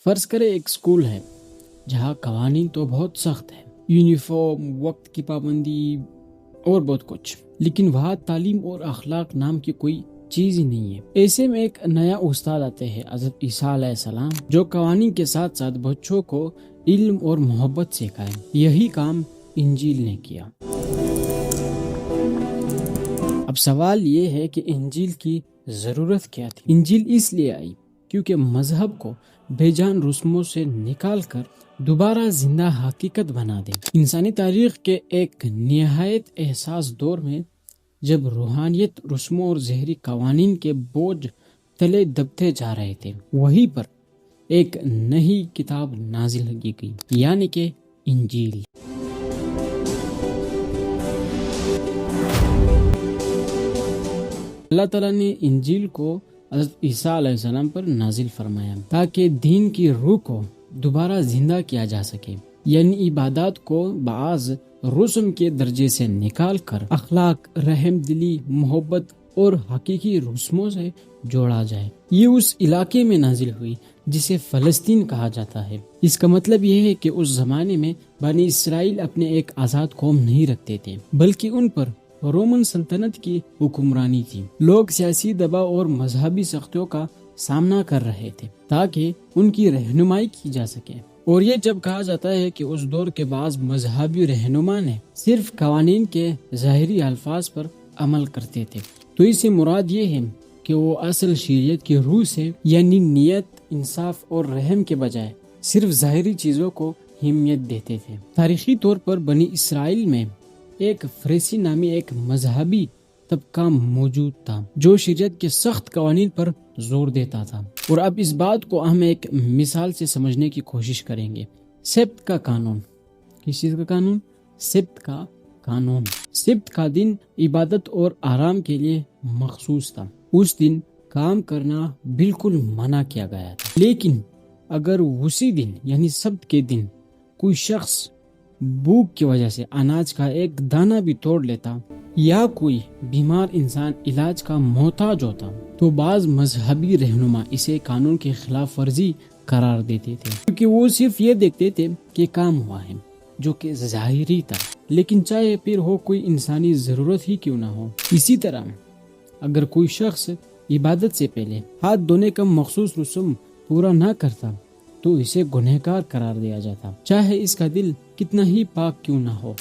فرض کرے ایک اسکول ہے جہاں قوانین تو بہت سخت ہیں، یونیفارم، وقت کی پابندی اور بہت کچھ، لیکن وہاں تعلیم اور اخلاق نام کی کوئی چیز ہی نہیں ہے۔ ایسے میں ایک نیا استاد آتے ہیں، حضرت عیسیٰ علیہ السلام، جو قوانین کے ساتھ ساتھ بچوں کو علم اور محبت سکھائے۔ یہی کام انجیل نے کیا۔ اب سوال یہ ہے کہ انجیل کی ضرورت کیا تھی؟ انجیل اس لیے آئی کیونکہ مذہب کو بے جان رسموں سے نکال کر دوبارہ زندہ حقیقت بنا دے۔ انسانی تاریخ کے ایک نہایت حساس دور میں جب روحانیت رسموں اور ظاہری قوانین کے بوجھ تلے دبتے جا رہے تھے، وہیں پر ایک نئی کتاب نازل کی گئی، یعنی کہ انجیل۔ اللہ تعالیٰ نے انجیل کو حضرت عیسیٰ علیہ السلام پر نازل فرمایا تاکہ دین کی روح کو دوبارہ زندہ کیا جا سکے، یعنی عبادات کو بعض رسم کے درجے سے نکال کر اخلاق، رحم دلی، محبت اور حقیقی رسموں سے جوڑا جائے۔ یہ اس علاقے میں نازل ہوئی جسے فلسطین کہا جاتا ہے۔ اس کا مطلب یہ ہے کہ اس زمانے میں بنی اسرائیل اپنے ایک آزاد قوم نہیں رکھتے تھے، بلکہ ان پر رومن سلطنت کی حکمرانی تھی۔ لوگ سیاسی دباؤ اور مذہبی سختیوں کا سامنا کر رہے تھے تاکہ ان کی رہنمائی کی جا سکے۔ اور یہ جب کہا جاتا ہے کہ اس دور کے بعض مذہبی رہنما نے صرف قوانین کے ظاہری الفاظ پر عمل کرتے تھے، تو اس سے مراد یہ ہے کہ وہ اصل شریعت کی روح سے، یعنی نیت، انصاف اور رحم کے بجائے صرف ظاہری چیزوں کو اہمیت دیتے تھے۔ تاریخی طور پر بنی اسرائیل میں ایک فریسی نامی ایک مذہبی طبقہ موجود تھا جو شریعت کے سخت قوانین پر زور دیتا تھا۔ اور اب اس بات کو ہم ایک مثال سے سمجھنے کی کوشش کریں گے۔ سبت کا قانون۔ کس چیز کا قانون؟ سبت کا قانون۔ سبت کا دن عبادت اور آرام کے لیے مخصوص تھا۔ اس دن کام کرنا بالکل منع کیا گیا تھا، لیکن اگر اسی دن یعنی سبت کے دن کوئی شخص بھوک کی وجہ سے اناج کا ایک دانہ بھی توڑ لیتا یا کوئی بیمار انسان علاج کا محتاج ہوتا، تو بعض مذہبی رہنما اسے قانون کی خلاف ورزی قرار دیتے تھے، کیونکہ وہ صرف یہ دیکھتے تھے کہ کام ہوا ہے، جو کہ ظاہری تھا، لیکن چاہے پھر ہو کوئی انسانی ضرورت ہی کیوں نہ ہو۔ اسی طرح اگر کوئی شخص عبادت سے پہلے ہاتھ دھونے کا مخصوص رسم پورا نہ کرتا تو اسے گنہگار قرار دیا جاتا، چاہے اس کا دل کتنا ہی پاک کیوں نہ ہو۔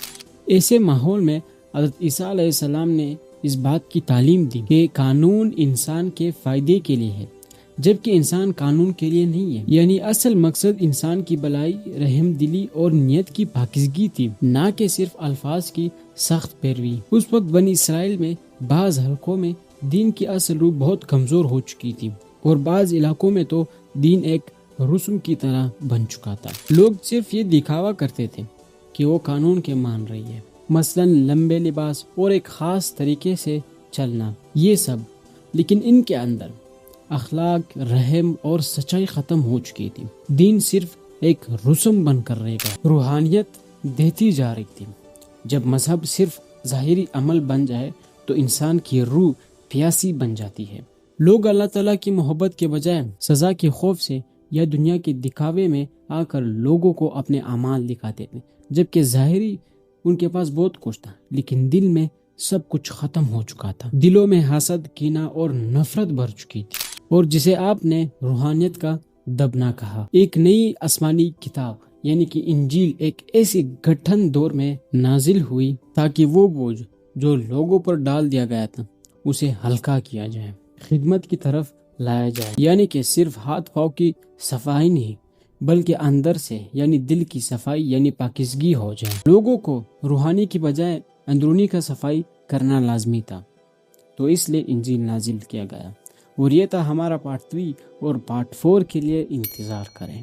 ایسے ماحول میں حضرت عیسیٰ علیہ السلام نے اس بات کی تعلیم دی کہ قانون انسان کے فائدے کے لیے ہے، جبکہ انسان قانون کے لیے نہیں ہے۔ یعنی اصل مقصد انسان کی بھلائی، رحم دلی اور نیت کی پاکیزگی تھی، نہ کہ صرف الفاظ کی سخت پیروی۔ اس وقت بنی اسرائیل میں بعض حلقوں میں دین کی اصل روح بہت کمزور ہو چکی تھی، اور بعض علاقوں میں تو دین ایک رسم کی طرح بن چکا تھا۔ لوگ صرف یہ دکھاوا کرتے تھے کہ وہ قانون کے مان رہی ہے، مثلا لمبے لباس اور ایک خاص طریقے سے چلنا، یہ سب، لیکن ان کے اندر اخلاق، رحم اور سچائی ختم ہو چکی تھی۔ دین صرف ایک رسم بن کر رہ گیا، روحانیت دیتی جا رہی تھی۔ جب مذہب صرف ظاہری عمل بن جائے تو انسان کی روح پیاسی بن جاتی ہے۔ لوگ اللہ تعالیٰ کی محبت کے بجائے سزا کے خوف سے یا دنیا کے دکھاوے میں آ کر لوگوں کو اپنے اعمال دکھاتے تھے، جبکہ ظاہری ان کے پاس بہت کچھ تھا، لیکن دل میں سب کچھ ختم ہو چکا تھا۔ دلوں میں حسد، کینہ اور نفرت بھر چکی تھی، اور جسے آپ نے روحانیت کا دبنا کہا۔ ایک نئی آسمانی کتاب یعنی کہ انجیل ایک ایسی گٹھن دور میں نازل ہوئی تاکہ وہ بوجھ جو لوگوں پر ڈال دیا گیا تھا اسے ہلکا کیا جائے، خدمت کی طرف لایا جائے، یعنی کہ صرف ہاتھ پاؤں کی صفائی نہیں بلکہ اندر سے یعنی دل کی صفائی یعنی پاکیزگی ہو جائے۔ لوگوں کو روحانی کی بجائے اندرونی کا صفائی کرنا لازمی تھا، تو اس لیے انجیل نازل کیا گیا، اور یہ تھا ہمارا پارٹ 3، اور پارٹ 4 کے لیے انتظار کریں۔